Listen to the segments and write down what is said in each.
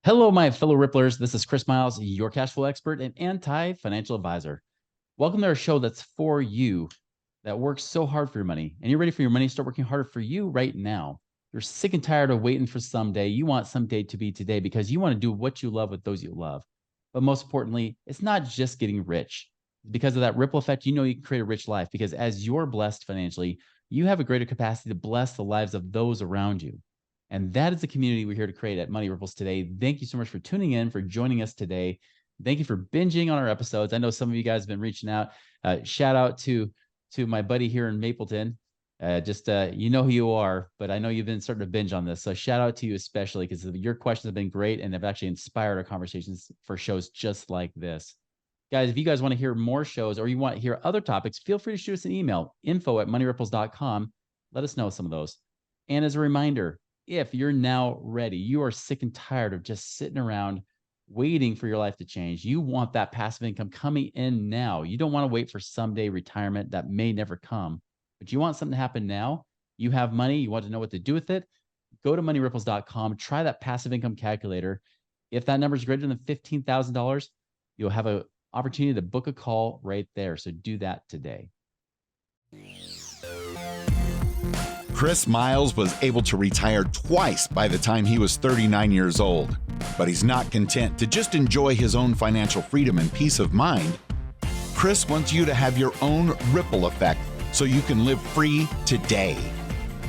Hello, my fellow Ripplers. This is Chris Miles, your cash flow expert and anti-financial advisor. Welcome to our show that's for you, that works so hard for your money. And you're ready for your money to start working harder for you right now. You're sick and tired of waiting for someday. You want someday to be today because you want to do what you love with those you love. But most importantly, it's not just getting rich. Because of that ripple effect, you know you can create a rich life because as you're blessed financially, you have a greater capacity to bless the lives of those around you. And that is the community we're here to create at Money Ripples today. Thank you so much for tuning in, for joining us today. Thank you for binging on our episodes. I know some of you guys have been reaching out. Shout out to my buddy here in Mapleton. You know who you are, but I know you've been starting to binge on this. So shout out to you especially because your questions have been great and have actually inspired our conversations for shows just like this. Guys, if you guys want to hear more shows or you want to hear other topics, feel free to shoot us an email, info@moneyripples.com. Let us know some of those. And as a reminder, if you're now ready, you are sick and tired of just sitting around waiting for your life to change. You want that passive income coming in now. You don't want to wait for someday retirement that may never come, but you want something to happen now. You have money. You want to know what to do with it. Go to moneyripples.com. Try that passive income calculator. If that number is greater than $15,000, you'll have an opportunity to book a call right there. So do that today. Chris Miles was able to retire twice by the time he was 39 years old. But he's not content to just enjoy his own financial freedom and peace of mind. Chris wants you to have your own ripple effect so you can live free today.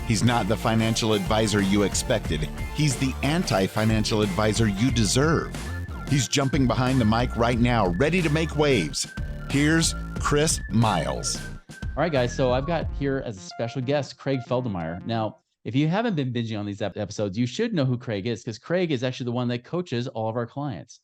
He's not the financial advisor you expected. He's the anti-financial advisor you deserve. He's jumping behind the mic right now, ready to make waves. Here's Chris Miles. All right, guys. So I've got here as a special guest, Craig Feldmeier. Now, if you haven't been binging on these episodes, you should know who Craig is because Craig is actually the one that coaches all of our clients.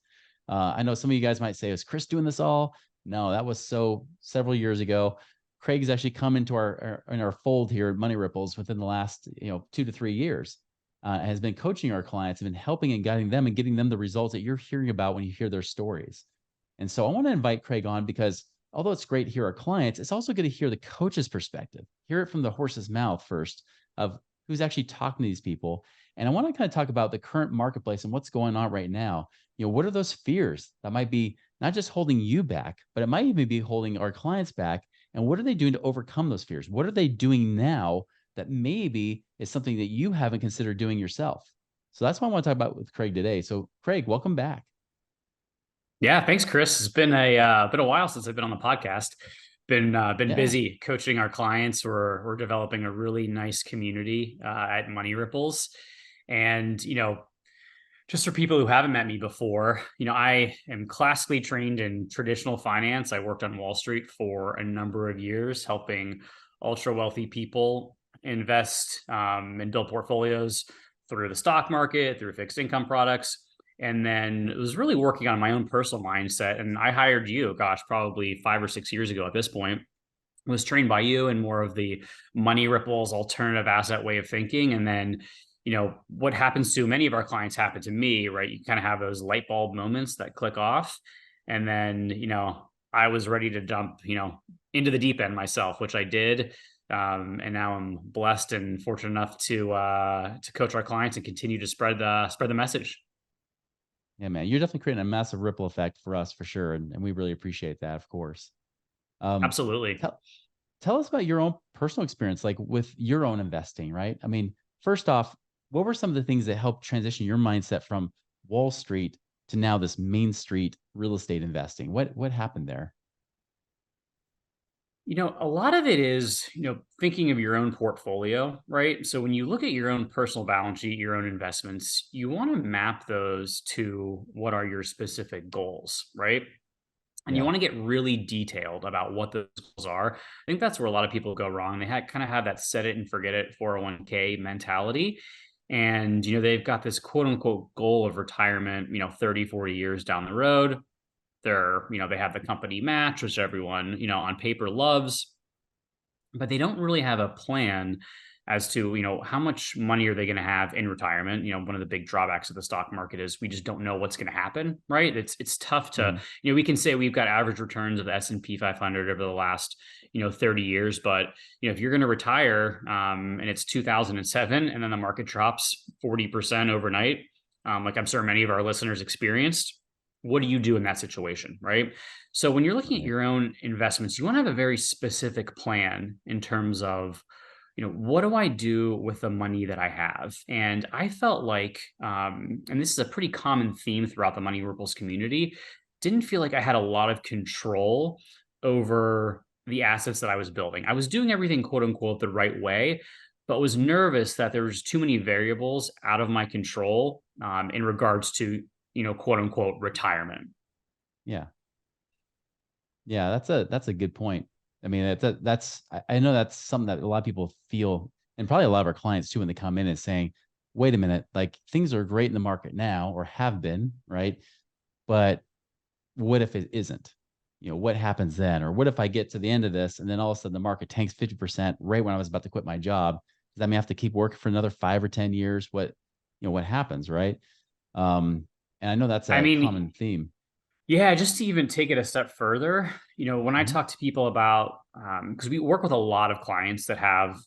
I know some of you guys might say, is Chris doing this all? No, that was several years ago. Craig's actually come into our fold here at Money Ripples within the last 2 to 3 years. Has been coaching our clients and been helping and guiding them and getting them the results that you're hearing about when you hear their stories. And so I want to invite Craig on because although it's great to hear our clients, it's also good to hear the coach's perspective, hear it from the horse's mouth first of who's actually talking to these people. And I want to kind of talk about the current marketplace and what's going on right now. What are those fears that might be not just holding you back, but it might even be holding our clients back? And what are they doing to overcome those fears? What are they doing now that maybe is something that you haven't considered doing yourself? So that's what I want to talk about with Craig today. So Craig, welcome back. Yeah, thanks, Chris. It's been a while since I've been on the podcast. Been busy coaching our clients. We're developing a really nice community at Money Ripples, and just for people who haven't met me before, I am classically trained in traditional finance. I worked on Wall Street for a number of years, helping ultra wealthy people invest and build portfolios through the stock market, through fixed income products. And then it was really working on my own personal mindset. And I hired you, probably 5 or 6 years ago at this point. I was trained by you in more of the Money Ripples alternative asset way of thinking. And then, what happens to many of our clients happened to me, right? You kind of have those light bulb moments that click off. And then, I was ready to jump, into the deep end myself, which I did. And now I'm blessed and fortunate enough to coach our clients and continue to spread the message. Yeah, man, you're definitely creating a massive ripple effect for us for sure. And we really appreciate that, of course. Absolutely. Tell us about your own personal experience, like with your own investing, right? I mean, first off, what were some of the things that helped transition your mindset from Wall Street to now this Main Street real estate investing? What happened there? A lot of it is, thinking of your own portfolio, right? So when you look at your own personal balance sheet, your own investments, you want to map those to what are your specific goals, right? And you want to get really detailed about what those goals are. I think that's where a lot of people go wrong. They kind of have that set it and forget it 401k mentality. And, they've got this quote unquote goal of retirement, 30, 40 years down the road. They have the company match, which everyone, on paper loves, but they don't really have a plan as to, how much money are they going to have in retirement. One of the big drawbacks of the stock market is we just don't know what's going to happen, right? It's tough to, we can say we've got average returns of the S&P 500 over the last, 30 years, but, if you're going to retire and it's 2007 and then the market drops 40% overnight, like I'm sure many of our listeners experienced. What do you do in that situation, right? So when you're looking at Right. your own investments, you want to have a very specific plan in terms of, what do I do with the money that I have? And I felt like, and this is a pretty common theme throughout the Money Ripples community, didn't feel like I had a lot of control over the assets that I was building. I was doing everything quote unquote the right way, but was nervous that there was too many variables out of my control in regards to, quote unquote retirement. Yeah. Yeah, that's a good point. I mean, I know that's something that a lot of people feel, and probably a lot of our clients too, when they come in and saying, "Wait a minute, like things are great in the market now, or have been, right? But what if it isn't? What happens then? Or what if I get to the end of this and then all of a sudden the market tanks 50% right when I was about to quit my job? Does that mean I have to keep working for another 5 or 10 years? What happens, right? And I know that's I a mean, common theme. yeah, just to even take it a step further, when I Mhm. talk to people about, because we work with a lot of clients that have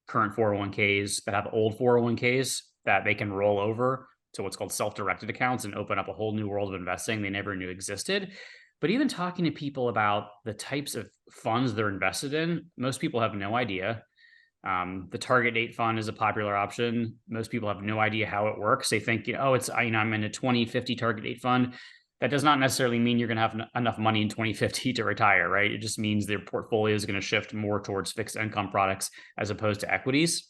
current 401ks, that have old 401ks that they can roll over to what's called self-directed accounts and open up a whole new world of investing they never knew existed. But even talking to people about the types of funds they're invested in, most people have no idea. The target date fund is a popular option. Most people have no idea how it works. They think, oh, I'm in a 2050 target date fund. That does not necessarily mean you're going to have enough money in 2050 to retire, right? It just means their portfolio is going to shift more towards fixed income products as opposed to equities.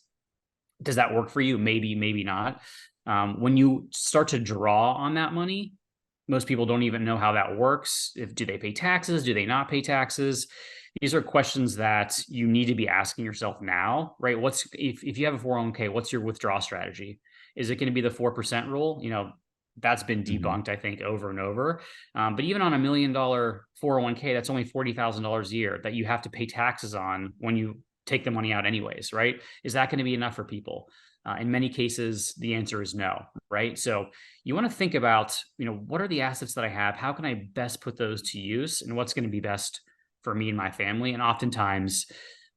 Does that work for you? Maybe, maybe not. When you start to draw on that money, most people don't even know how that works. Do they pay taxes? Do they not pay taxes? These are questions that you need to be asking yourself now, right? If you have a 401k, what's your withdrawal strategy? Is it going to be the 4% rule? That's been Mhm. debunked, I think, over and over. But even on $1 million 401k, that's only $40,000 a year that you have to pay taxes on when you take the money out anyways, right? Is that going to be enough for people? In many cases, the answer is no, right? So you want to think about, what are the assets that I have? How can I best put those to use? And what's going to be best for me and my family? And oftentimes,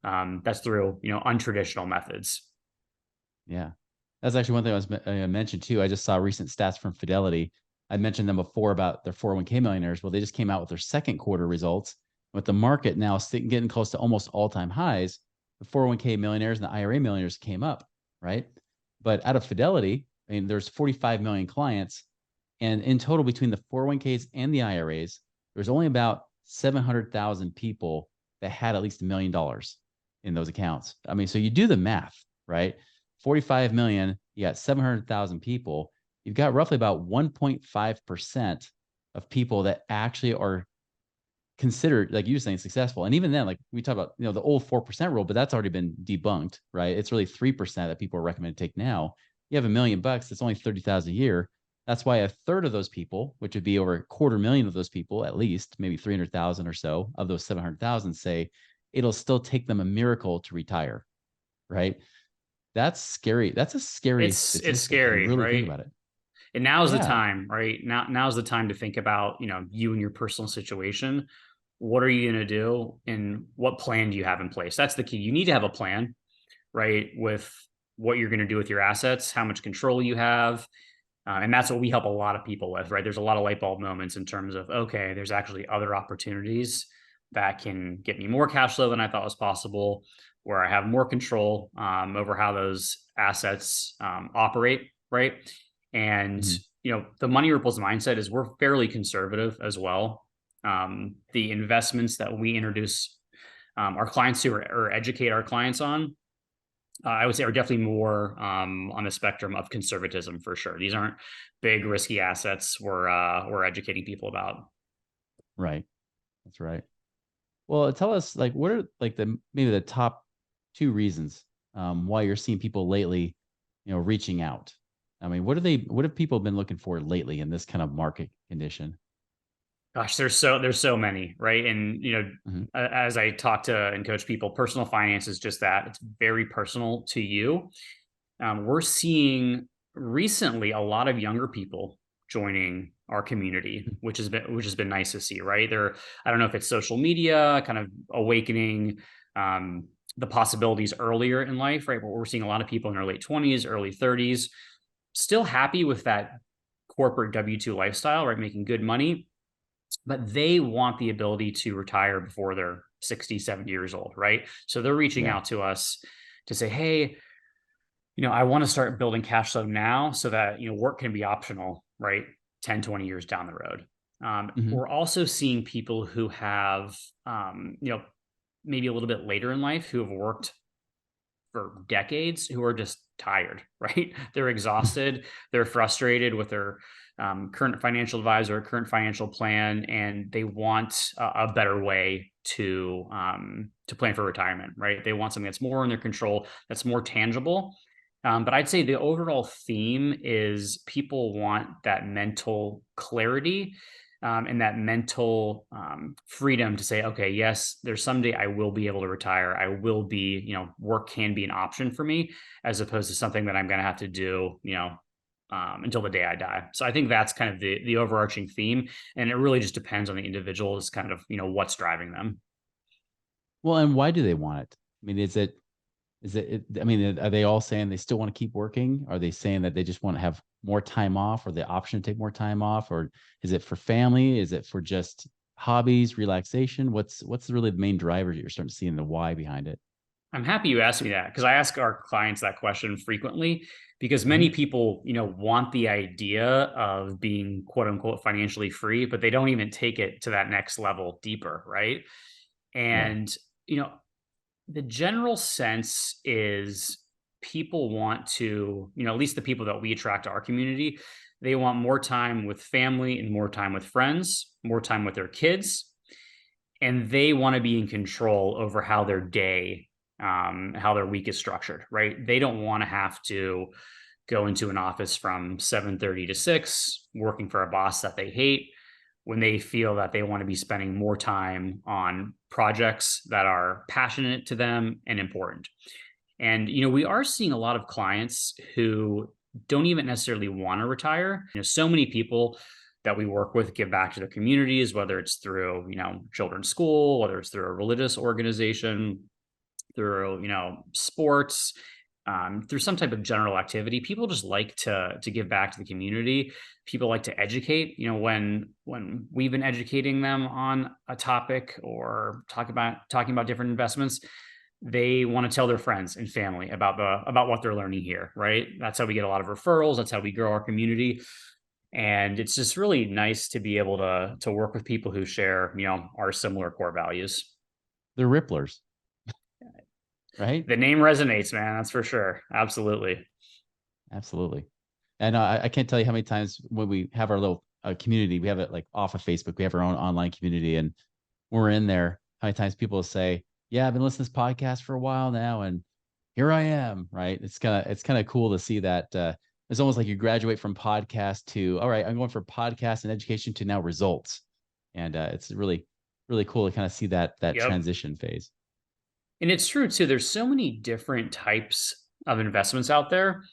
that's through, untraditional methods. Yeah. That's actually one thing I mentioned too. I just saw recent stats from Fidelity. I mentioned them before about their 401k millionaires. Well, they just came out with their second quarter results. With the market now getting close to almost all-time highs, the 401k millionaires and the IRA millionaires came up, right? But out of Fidelity, I mean, there's 45 million clients. And in total, between the 401ks and the IRAs, there's only about 700,000 people that had at least $1 million in those accounts. I mean, so you do the math, right? 45 million, you got 700,000 people. You've got roughly about 1.5% of people that actually are considered, like you were saying, successful. And even then, like we talk about, the old 4% rule, but that's already been debunked, right? It's really 3% that people are recommended to take now. You have $1 million, that's only 30,000 a year. That's why a third of those people, which would be over 250,000 of those people, at least maybe 300,000 or so of those 700,000, say it'll still take them a miracle to retire, right? That's scary. That's a scary It's statistic when you scary, really think right? about it. And now's the Yeah. time, right? Now's the time to think about, you and your personal situation. What are you going to do and what plan do you have in place? That's the key. You need to have a plan, right? With what you're going to do with your assets, how much control you have. And that's what we help a lot of people with, right? There's a lot of light bulb moments in terms of, okay, there's actually other opportunities that can get me more cash flow than I thought was possible, where I have more control over how those assets operate, right? And, Mhm. the Money Ripples mindset is we're fairly conservative as well. The investments that we introduce our clients to or educate our clients on, I would say are definitely more on the spectrum of conservatism for sure. These aren't big risky assets we're educating people about. Right. That's right. Well, tell us like what are like maybe the top two reasons why you're seeing people lately, reaching out. I mean, what have people been looking for lately in this kind of market condition? Gosh, there's so many, right? And Mhm. as I talk to and coach people, personal finance is just that. It's very personal to you. We're seeing recently a lot of younger people joining our community, which has been nice to see, right? I don't know if it's social media kind of awakening the possibilities earlier in life, right? But we're seeing a lot of people in their late 20s, early 30s, still happy with that corporate W-2 lifestyle, right? Making good money, but they want the ability to retire before they're 60, 70 years old, right? So they're reaching Yeah. out to us to say, hey, I want to start building cash flow now so that, work can be optional, right? 10, 20 years down the road. Hmm. We're also seeing people who have, maybe a little bit later in life who have worked for decades who are just tired, right? They're exhausted, they're frustrated with their current financial advisor, current financial plan, and they want a better way to plan for retirement, right? They want something that's more in their control, that's more tangible. But I'd say the overall theme is people want that mental clarity, and that mental freedom to say, okay, yes, there's someday I will be able to retire. I will be, work can be an option for me as opposed to something that I'm going to have to do, until the day I die. So I think that's kind of the overarching theme, and it really just depends on the individual. Is kind of what's driving them. Well, and why do they want it? I mean, I mean, are they all saying they still want to keep working? Are they saying that they just want to have more time off or the option to take more time off? Or is it for family? Is it for just hobbies, relaxation? What's really the main driver you're starting to see in the why behind it? I'm happy you asked me that because I ask our clients that question frequently because Hmm. many people, want the idea of being quote unquote financially free, but they don't even take it to that next level deeper, right? Yeah. And, you know, the general sense is people want to, at least the people that we attract to our community, they want more time with family and more time with friends, more time with their kids, and they want to be in control over how their day, how their week is structured, right? They don't want to have to go into an office from 7:30 to 6 working for a boss that they hate when they feel that they want to be spending more time on projects that are passionate to them and important. And we are seeing a lot of clients who don't even necessarily want to retire. So many people that we work with give back to their communities, whether it's through, children's school, whether it's through a religious organization, through, sports, through some type of general activity. People just like to give back to the community. People like to educate. When we've been educating them on a topic or talking about different investments, they want to tell their friends and family about what they're learning here, right? That's how we get a lot of referrals. That's how we grow our community. And it's just really nice to be able to work with people who share, our similar core values. They're ripplers, right? The name resonates, man. That's for sure. Absolutely. Absolutely. And I can't tell you how many times when we have our little community, we have it like off of Facebook, we have our own online community, and when we're in there, how many times people will say, yeah, I've been listening to this podcast for a while now, and here I am, right? It's kind of cool to see that. It's almost like you graduate from podcast to, all right, I'm going for podcast and education to now results. And it's really, really cool to kind of see that Yep. transition phase. And it's true too. There's so many different types of investments out there.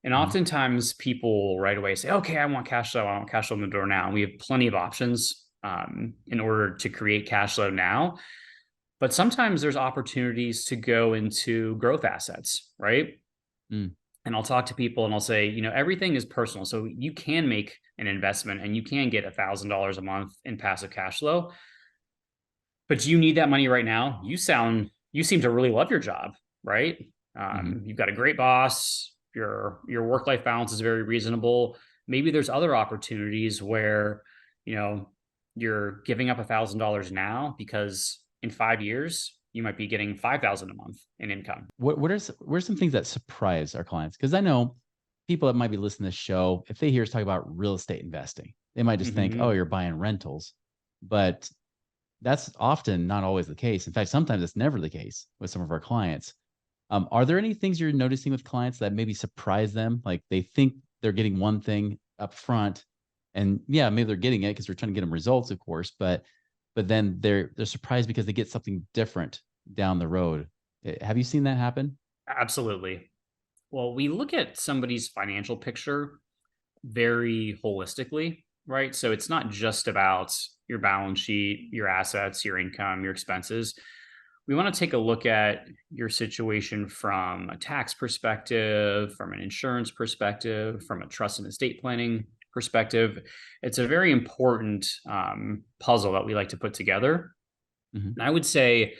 And Mhm. oftentimes people right away say, okay, I want cash flow. I want cash flow in the door now. And we have plenty of options in order to create cash flow now. But sometimes there's opportunities to go into growth assets, right? Mm. And I'll talk to people and I'll say, everything is personal. So you can make an investment and you can get $1,000 a month in passive cash flow. But do you need that money right now? You seem to really love your job, right? Hmm. You've got a great boss. Your work life balance is very reasonable. Maybe there's other opportunities where you know you're giving up $1,000 now because in 5 years you might be getting 5,000 a month in income. What are some things that surprise our clients? Because I know people that might be listening to this show, if they hear us talk about real estate investing, they might just think, oh, Hmm. you're buying rentals. But that's often not always the case. In fact, sometimes it's never the case with some of our clients. Are there any things you're noticing with clients that maybe surprise them? Like they think they're getting one thing up front, and yeah, maybe they're getting it because we're trying to get them results, of course, but then they're surprised because they get something different down the road. Have you seen that happen? Absolutely. Well, we look at somebody's financial picture very holistically, right? So it's not just about your balance sheet, your assets, your income, your expenses. We want to take a look at your situation from a tax perspective, from an insurance perspective, from a trust and estate planning perspective, it's a very important puzzle that we like to put together. And I would say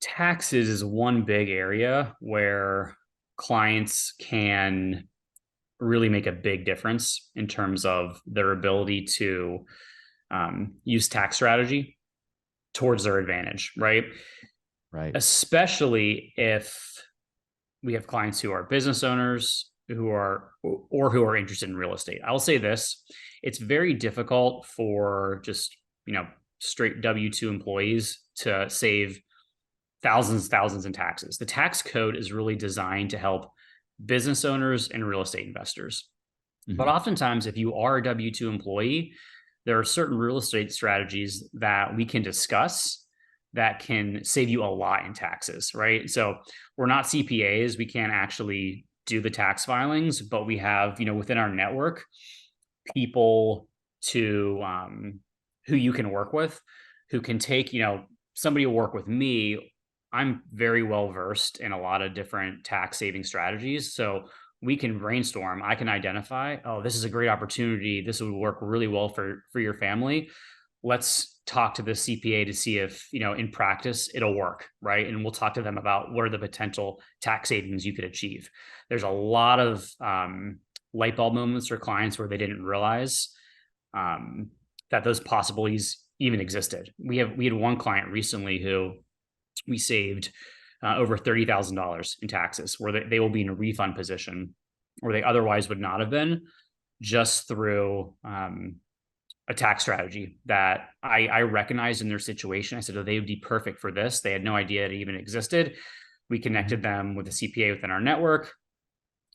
taxes is one big area where clients can really make a big difference in terms of their ability to use tax strategy towards their advantage, right? Right. Especially if we have clients who are business owners who are interested in real estate. I'll say this, it's very difficult for just, straight W-2 employees to save thousands in taxes. The tax code is really designed to help business owners and real estate investors. But oftentimes, if you are a W-2 employee, there are certain real estate strategies that we can discuss that can save you a lot in taxes, right? So we're not CPAs. We can't actually do the tax filings, but we have, within our network, people to who you can work with, who can take, somebody will work with me. I'm very well versed in a lot of different tax saving strategies. So we can brainstorm. I can identify, oh, this is a great opportunity. This would work really well for your family. Let's talk to the CPA to see if, in practice, it'll work, right? And we'll talk to them about what are the potential tax savings you could achieve. There's a lot of light bulb moments for clients where they didn't realize that those possibilities even existed. We had one client recently who we saved over $30,000 in taxes, where they will be in a refund position where they otherwise would not have been, just through a tax strategy that I recognized in their situation. I said, oh, they would be perfect for this. They had no idea it even existed. We connected them with a CPA within our network.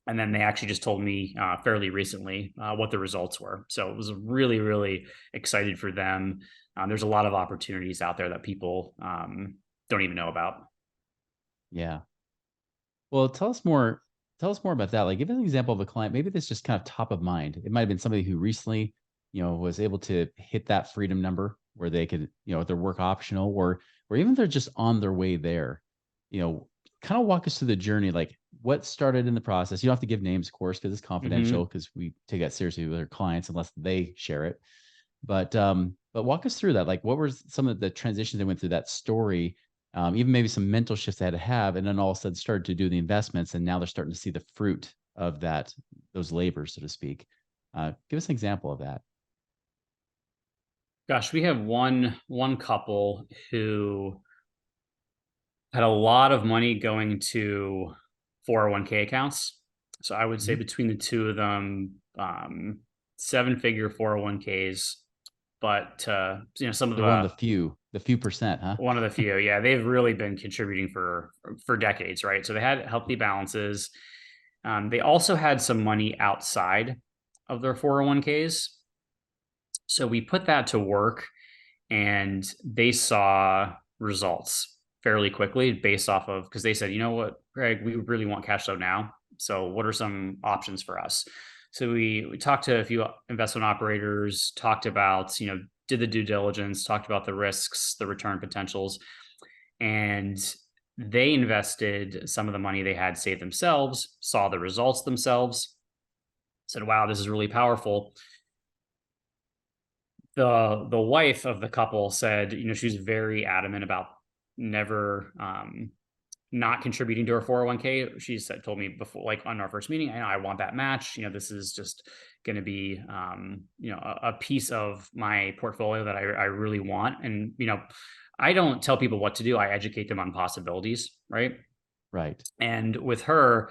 And then they actually just told me fairly recently what the results were. So it was really, really excited for them. There's a lot of opportunities out there that people don't even know about. Yeah. Well, tell us more about that. Like, give us an example of a client, maybe that's just kind of top of mind. It might've been somebody who recently, was able to hit that freedom number where they could, their work optional, or even they're just on their way there. Kind of walk us through the journey, like what started in the process. You don't have to give names, of course, because it's confidential, because we take that seriously with our clients unless they share it. But walk us through that. Like, what were some of the transitions they went through, that story, even maybe some mental shifts they had to have, and then all of a sudden started to do the investments, and now they're starting to see the fruit of those labors, so to speak. Give us an example of that. Gosh, we have one couple who had a lot of money going to 401k accounts. So I would say between the two of them, 7-figure 401ks, but some of They're one of the few percent, huh? One of the few. Yeah, they've really been contributing for decades, right? So they had healthy balances. They also had some money outside of their 401ks. So we put that to work, and they saw results fairly quickly based off of, because they said, you know what, Greg, we really want cash flow now. So what are some options for us? So we talked to a few investment operators, talked about, did the due diligence, talked about the risks, the return potentials, and they invested some of the money they had saved themselves, saw the results themselves, said, wow, this is really powerful. The wife of the couple said, she was very adamant about never not contributing to her 401k. She told me before, like on our first meeting, I want that match. This is just going to be, a piece of my portfolio that I really want. And, I don't tell people what to do. I educate them on possibilities. Right. Right. And with her,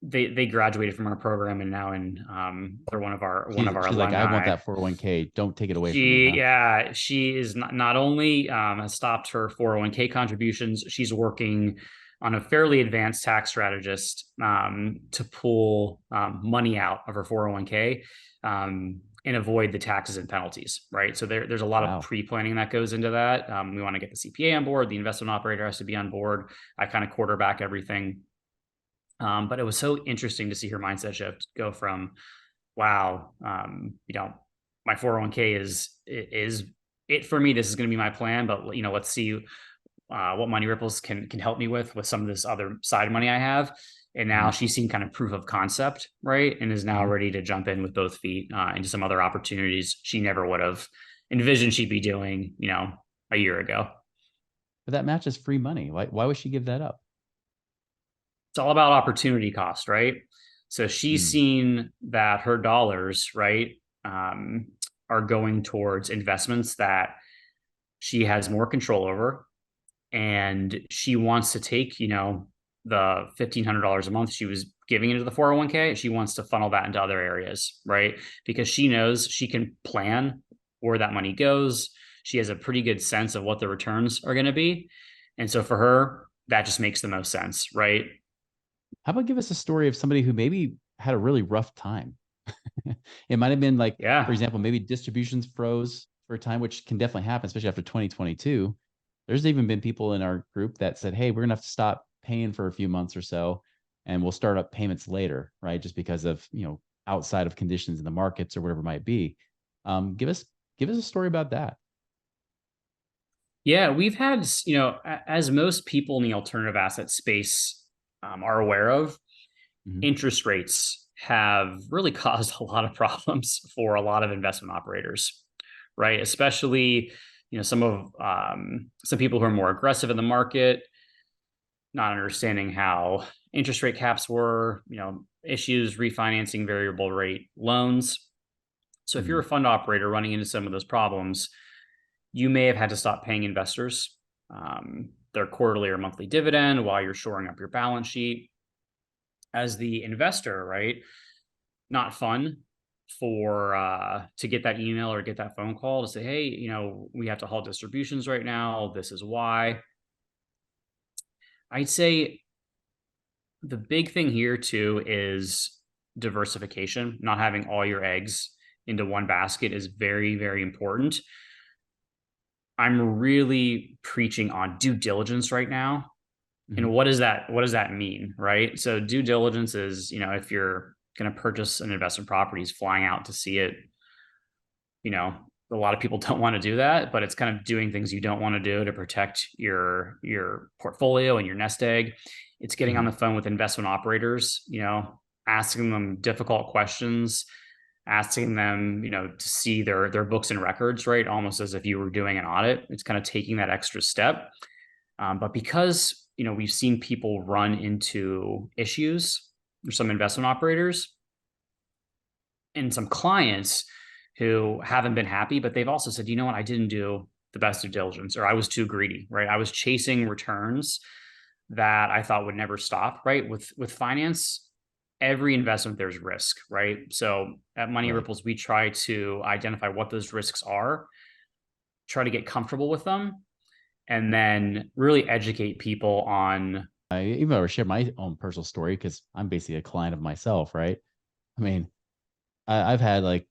they graduated from our program, and now they're one of our She's alumni. like, I want that 401k. Don't take it away from me. Huh? Yeah, she is not only has stopped her 401k contributions, she's working on a fairly advanced tax strategist to pull money out of her 401k and avoid the taxes and penalties, right? So there's a lot of pre-planning that goes into that. We want to get the CPA on board. The investment operator has to be on board. I kind of quarterback everything. But it was so interesting to see her mindset shift go from, wow, my 401k is it for me. This is going to be my plan, but let's see what Money Ripples can help me with some of this other side money I have. And now she's seen kind of proof of concept, right? And is now ready to jump in with both feet into some other opportunities she never would have envisioned she'd be doing, a year ago. But that match is free money. Why would she give that up? It's all about opportunity cost, right? So she's Mm. seen that her dollars, right, are going towards investments that she has more control over. And she wants to take, the $1,500 a month she was giving into the 401k. She wants to funnel that into other areas, right? Because she knows she can plan where that money goes. She has a pretty good sense of what the returns are going to be. And so for her, that just makes the most sense, right? How about give us a story of somebody who maybe had a really rough time? It might have been like, for Yeah. example, maybe distributions froze for a time, which can definitely happen, especially after 2022. There's even been people in our group that said, hey, we're going to have to stop paying for a few months or so, and we'll start up payments later, right? Just because of, outside of conditions in the markets or whatever it might be. Give us a story about that. Yeah, we've had, as most people in the alternative asset space are aware of, Mhm. interest rates have really caused a lot of problems for a lot of investment operators, right? Especially, some people who are more aggressive in the market, not understanding how interest rate caps were, issues refinancing variable rate loans. So if you're a Mhm. fund operator running into some of those problems, you may have had to stop paying investors their quarterly or monthly dividend while you're shoring up your balance sheet. As the investor, right? Not fun for to get that email or get that phone call to say, hey, we have to halt distributions right now. This is why. I'd say the big thing here too is diversification. Not having all your eggs into one basket is very, very important. I'm really preaching on due diligence right now. And Mhm. what does that mean, right? So due diligence is, if you're going to purchase an investment property, is flying out to see it. you know a lot of people don't want to do that, but it's kind of doing things you don't want to do to protect your portfolio and your nest egg. It's getting on Mhm. the phone with investment operators, asking them difficult questions, asking them, to see their books and records, right? Almost as if you were doing an audit. It's kind of taking that extra step. But because, we've seen people run into issues, some investment operators and some clients who haven't been happy, but they've also said, you know what, I didn't do the best due diligence, or I was too greedy, right? I was chasing returns that I thought would never stop, right? With finance, every investment there's risk, right? So at Money Right. Ripples, we try to identify what those risks are, try to get comfortable with them, and then really educate people on. I even though I share my own personal story because I'm basically a client of myself, right? I mean, I've had like,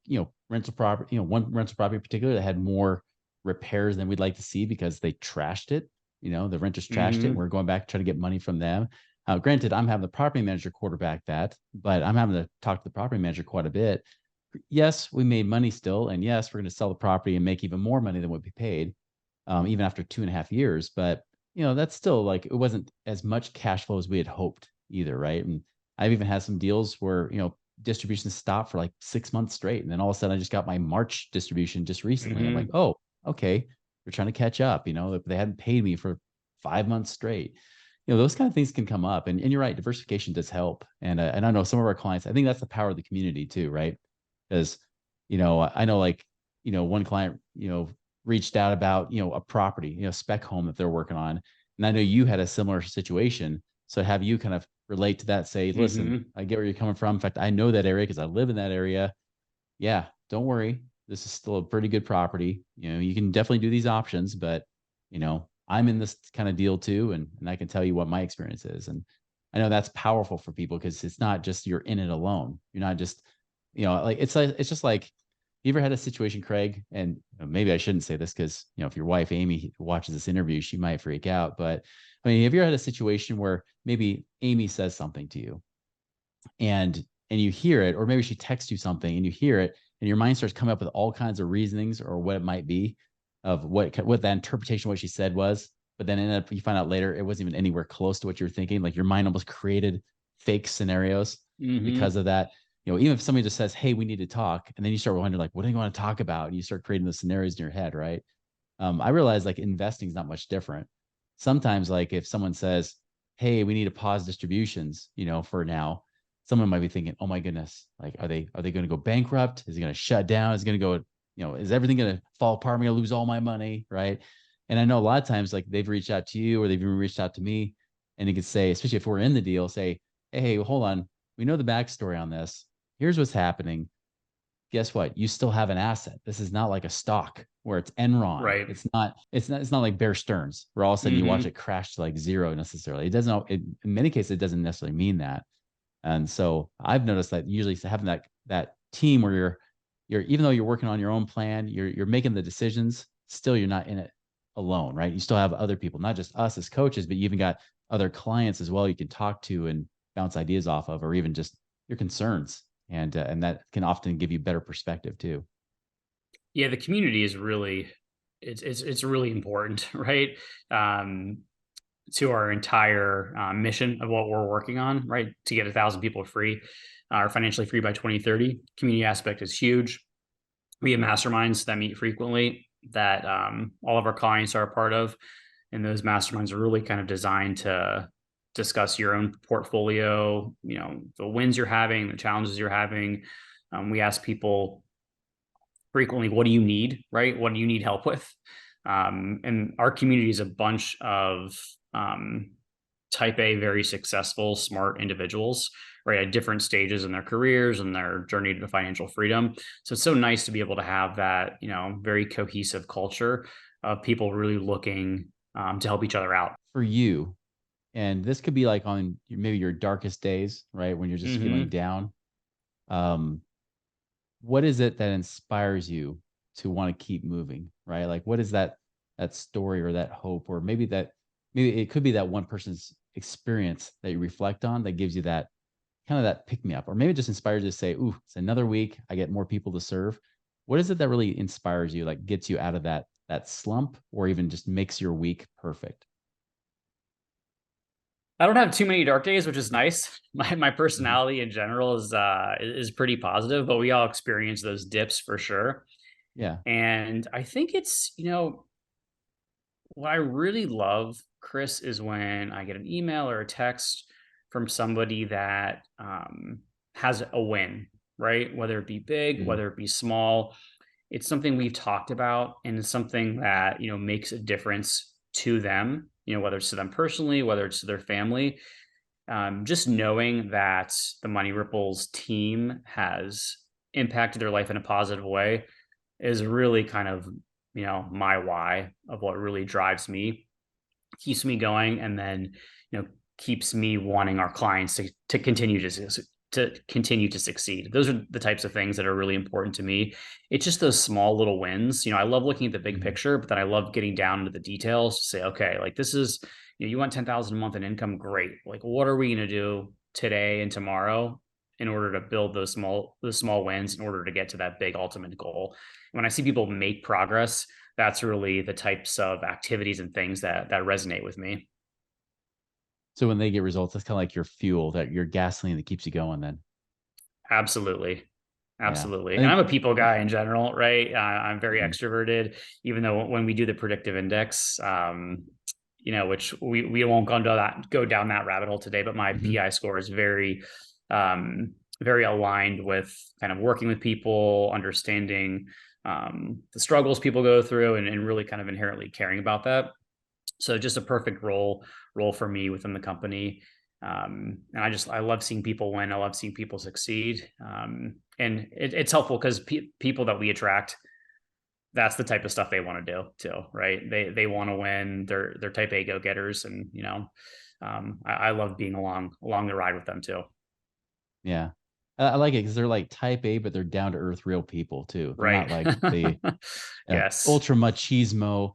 rental property, one rental property in particular that had more repairs than we'd like to see because they trashed it. The renters trashed it. And we're Mhm. going back trying to get money from them. Granted, I'm having the property manager quarterback that, but I'm having to talk to the property manager quite a bit. Yes, we made money still. And yes, we're going to sell the property and make even more money than what we paid, even after 2.5 years. But, that's still like, it wasn't as much cash flow as we had hoped either. Right. And I've even had some deals where, distributions stopped for like 6 months straight. And then all of a sudden I just got my March distribution just recently. I'm like, Mhm. oh, okay. They're trying to catch up. They hadn't paid me for 5 months straight. Those kind of things can come up. And you're right, diversification does help. And I know some of our clients, I think that's the power of the community too, right? Because, I know like, one client, reached out about, a property, spec home that they're working on. And I know you had a similar situation. So have you kind of relate to that, say, listen, Mhm. I get where you're coming from. In fact, I know that area because I live in that area. Yeah, don't worry. This is still a pretty good property. You can definitely do these options, but I'm in this kind of deal too. And I can tell you what my experience is. And I know that's powerful for people because it's not just you're in it alone. You're not just, like it's just like you ever had a situation, Craig, and maybe I shouldn't say this because if your wife Amy watches this interview, she might freak out. But I mean, have you ever had a situation where maybe Amy says something to you and you hear it, or maybe she texts you something and you hear it, and your mind starts coming up with all kinds of reasonings or what it might be of what that interpretation of what she said was, but then ended up you find out later it wasn't even anywhere close to what you're thinking. Like your mind almost created fake scenarios because of that. Even if somebody just says, "Hey, we need to talk," and then you start wondering, like, what do you want to talk about? And you start creating the scenarios in your head, right? I realize like investing is not much different. Sometimes, like if someone says, "Hey, we need to pause distributions," for now, someone might be thinking, "Oh my goodness, like are they going to go bankrupt? Is it going to shut down? Is it going to go? Is everything going to fall apart? I'm going to lose all my money, right?" And I know a lot of times, like they've reached out to you or they've even reached out to me, and they could say, especially if we're in the deal, say, "Hey, hold on, we know the backstory on this. Here's what's happening. Guess what? You still have an asset. This is not like a stock where it's Enron. Right. It's not like Bear Stearns where all of a sudden you watch Mm-hmm. it crash to like zero necessarily. It doesn't, in many cases, it doesn't necessarily mean that. And so I've noticed that usually having that team where you're even though you're working on your own plan, you're making the decisions, still you're not in it alone, right? You still have other people, not just us as coaches, but you even got other clients as well you can talk to and bounce ideas off of, or even just your concerns. And that can often give you better perspective too. Yeah, the community is really it's really important, right? Um, to our entire mission of what we're working on, right? To get 1,000 people free or financially free by 2030. Community aspect is huge. We have masterminds that meet frequently that all of our clients are a part of. And those masterminds are really kind of designed to discuss your own portfolio, the wins you're having, the challenges you're having. We ask people frequently, what do you need, right? What do you need help with? And our community is a bunch of type A, very successful, smart individuals, right, at different stages in their careers and their journey to financial freedom. So it's so nice to be able to have that, very cohesive culture of people really looking to help each other out. For you, and this could be like on maybe your darkest days, right? When you're just feeling Hmm. down. Um, what is it that inspires you to want to keep moving, right? Like what is that story or that hope, or maybe it could be that one person's experience that you reflect on that gives you that kind of that pick me up, or maybe it just inspires you to say, "Ooh, it's another week. I get more people to serve." What is it that really inspires you, like gets you out of that slump, or even just makes your week perfect? I don't have too many dark days, which is nice. My Mhm. personality in general is pretty positive, but we all experience those dips for sure. Yeah. And I think it's, what I really love, Chris, is when I get an email or a text from somebody that has a win, right? Whether it be big, Mhm. whether it be small, it's something we've talked about and it's something that, makes a difference to them, whether it's to them personally, whether it's to their family. Just knowing that the Money Ripples team has impacted their life in a positive way is really kind of, my why of what really drives me, keeps me going, and then, keeps me wanting our clients to continue to succeed. Those are the types of things that are really important to me. It's just those small little wins. I love looking at the big Mhm. picture, but then I love getting down into the details to say, okay, like this is, you want 10,000 a month in income, great. Like, what are we going to do today and tomorrow in order to build those small wins in order to get to that big ultimate goal? When I see people make progress, that's really the types of activities and things that resonate with me. So when they get results, that's kind of like your fuel, that your gasoline that keeps you going then. Absolutely. Yeah. Absolutely. I And I'm think a people guy in general, right? I'm very mhm. extroverted, even though when we do the predictive index, which we won't go down that rabbit hole today, but my Mhm. PI score is very aligned with kind of working with people, understanding the struggles people go through, and really kind of inherently caring about that. So just a perfect role for me within the company. And I love seeing people win. I love seeing people succeed. And it's helpful because people that we attract, that's the type of stuff they want to do too, right? They want to win. They're type A go getters, and I love being along the ride with them too. Yeah. I like it because they're like type A, but they're down to earth, real people too. They're Right. not like the Yes. ultra machismo,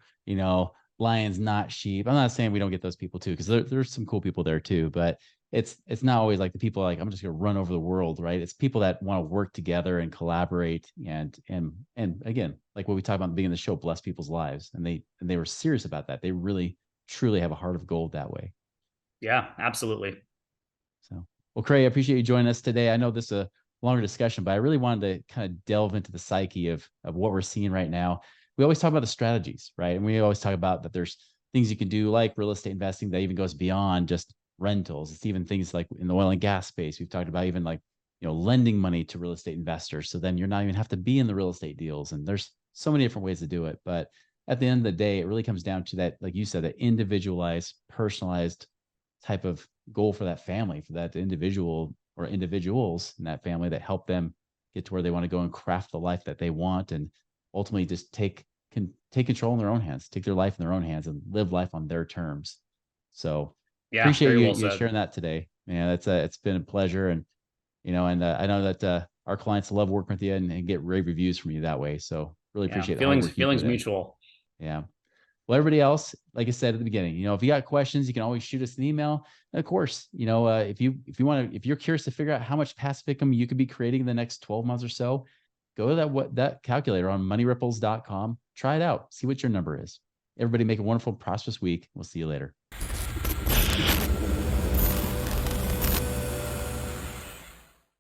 lions not sheep. I'm not saying we don't get those people too, because there's some cool people there too. But it's not always like the people like I'm just gonna run over the world, right? It's people that want to work together and collaborate and again, like what we talked about at the beginning of the show, bless people's lives, and they were serious about that. They really truly have a heart of gold that way. Yeah, absolutely. So. Well, Craig, I appreciate you joining us today. I know this is a longer discussion, but I really wanted to kind of delve into the psyche of what we're seeing right now. We always talk about the strategies, right? And we always talk about that there's things you can do like real estate investing that even goes beyond just rentals. It's even things like in the oil and gas space. We've talked about even like, lending money to real estate investors. So then you're not even have to be in the real estate deals. And there's so many different ways to do it. But at the end of the day, it really comes down to that, like you said, that individualized, personalized type of goal for that family, for that individual or individuals in that family that help them get to where they want to go and craft the life that they want, and ultimately just take control in their own hands, take their life in their own hands, and live life on their terms. So Yeah, appreciate very you, well said. sharing that today, man. It's been a pleasure, and I know that our clients love working with you and get rave reviews from you that way. So really Yeah, appreciate the hard work you feelings put in. mutual. Yeah. Well, everybody else, like I said at the beginning, if you got questions, you can always shoot us an email. And of course, if you're curious to figure out how much passive income you could be creating in the next 12 months or so, go to that calculator on moneyripples.com. Try it out. See what your number is. Everybody make a wonderful, prosperous week. We'll see you later.